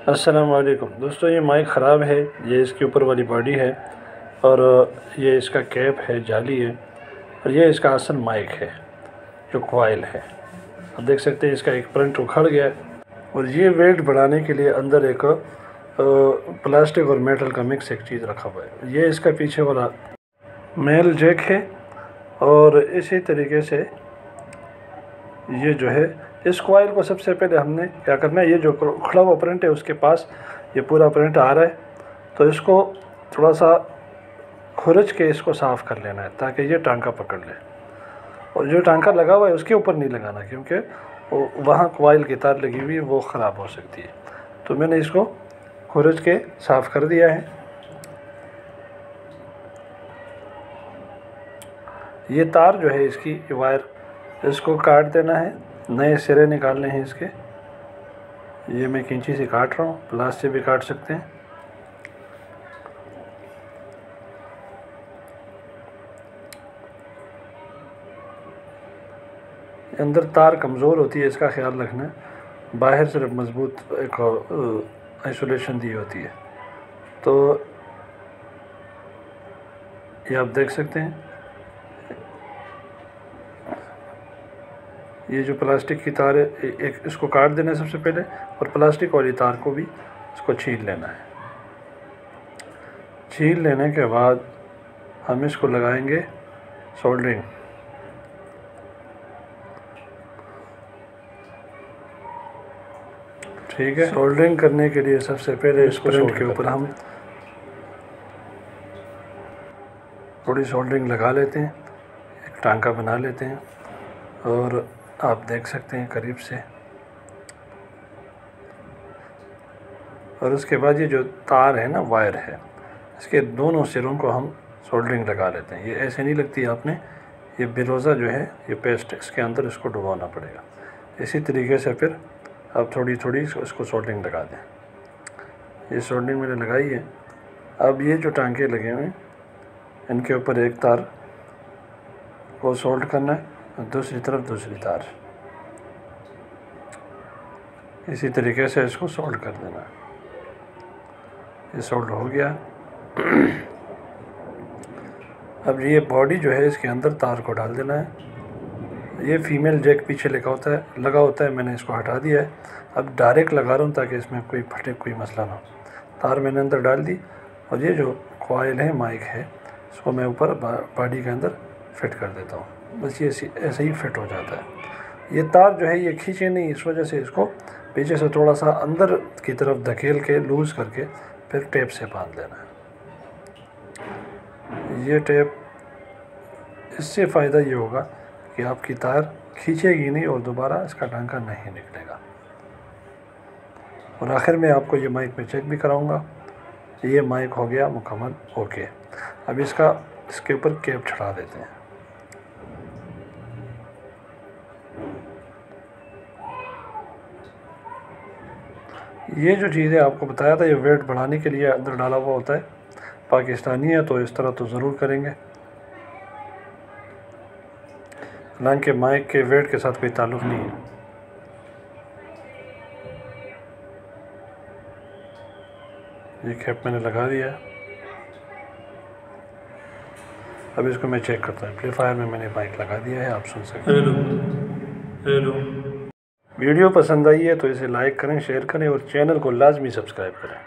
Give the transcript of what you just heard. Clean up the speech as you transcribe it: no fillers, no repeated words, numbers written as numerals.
अस्सलाम वालेकुम दोस्तों, ये माइक ख़राब है। ये इसके ऊपर वाली बॉडी है और ये इसका कैप है, जाली है, और ये इसका असल माइक है जो कॉइल है। आप देख सकते हैं इसका एक प्रिंट उखड़ गया है और ये वेट बढ़ाने के लिए अंदर एक प्लास्टिक और मेटल का मिक्स एक चीज़ रखा हुआ है। ये इसका पीछे वाला मेल जैक है और इसी तरीके से ये जो है इस कॉइल को सबसे पहले हमने क्या करना है, ये जो उखड़ा हुआ प्रिंट है उसके पास ये पूरा प्रिंट आ रहा है, तो इसको थोड़ा सा खुरच के इसको साफ़ कर लेना है ताकि ये टांका पकड़ ले। और जो टांका लगा हुआ है उसके ऊपर नहीं लगाना, क्योंकि वहाँ कॉइल की तार लगी हुई है, वो ख़राब हो सकती है। तो मैंने इसको खुरच के साफ़ कर दिया है। ये तार जो है इसकी वायर, इसको काट देना है, नए सिरे निकालने हैं इसके। ये मैं कैंची से काट रहा हूँ, प्लास से भी काट सकते हैं। अंदर तार कमज़ोर होती है, इसका ख्याल रखना। बाहर सिर्फ मजबूत एक आइसोलेशन दी होती है। तो ये आप देख सकते हैं, ये जो प्लास्टिक की तार है, एक इसको काट देना है सबसे पहले, और प्लास्टिक वाली तार को भी इसको छील लेना है। छील लेने के बाद हम इसको लगाएंगे सोल्डरिंग। ठीक है, सोल्डरिंग करने के लिए सबसे पहले इस प्रिंट के ऊपर हम थोड़ी सोल्डरिंग लगा लेते हैं, एक टांका बना लेते हैं, और आप देख सकते हैं करीब से। और उसके बाद ये जो तार है ना, वायर है, इसके दोनों सिरों को हम सोल्डरिंग लगा लेते हैं। ये ऐसे नहीं लगती आपने, ये बिरोज़ा जो है, ये पेस्ट इसके अंदर इसको डुबाना पड़ेगा। इसी तरीके से फिर आप थोड़ी थोड़ी इसको सोल्डरिंग लगा दें। ये सोल्डरिंग मैंने लगाई है। अब ये जो टांके लगे हुए हैं, इनके ऊपर एक तार को सोल्ड करना है, दूसरी तरफ दूसरी तार, इसी तरीके से इसको सोल्ड कर देना है। ये सोल्ड हो गया। अब ये बॉडी जो है, इसके अंदर तार को डाल देना है। ये फीमेल जैक पीछे लगा होता है, मैंने इसको हटा दिया है। अब डायरेक्ट लगा रहा हूँ ताकि इसमें कोई फटे, कोई मसला ना हो। तार मैंने अंदर डाल दी, और ये जो कॉइल है, माइक है, इसको मैं ऊपर बॉडी के अंदर फिट कर देता हूँ। बस ये ऐसे ही फिट हो जाता है। ये तार जो है ये खींचे नहीं, इस वजह से इसको पीछे से थोड़ा सा अंदर की तरफ धकेल के लूज़ करके फिर टेप से बांध लेना है। ये टेप, इससे फ़ायदा ये होगा कि आपकी तार खींचेगी नहीं और दोबारा इसका टांका नहीं निकलेगा। और आखिर में आपको ये माइक में चेक भी कराऊंगा। ये माइक हो गया मुकम्मल ओके। अब इसके ऊपर कैप चढ़ा देते हैं। ये जो चीज़ें आपको बताया था, ये वेट बढ़ाने के लिए अंदर डाला हुआ होता है। पाकिस्तानी है तो इस तरह तो ज़रूर करेंगे, हालांकि माइक के वेट के साथ कोई ताल्लुक़ नहीं है। ये कैप मैंने लगा दिया। अब इसको मैं चेक करता हूँ। एम्पलीफायर में मैंने माइक लगा दिया है, आप सुन सकते हैं। हेलो। वीडियो पसंद आई है तो इसे लाइक करें, शेयर करें और चैनल को लाजमी सब्सक्राइब करें।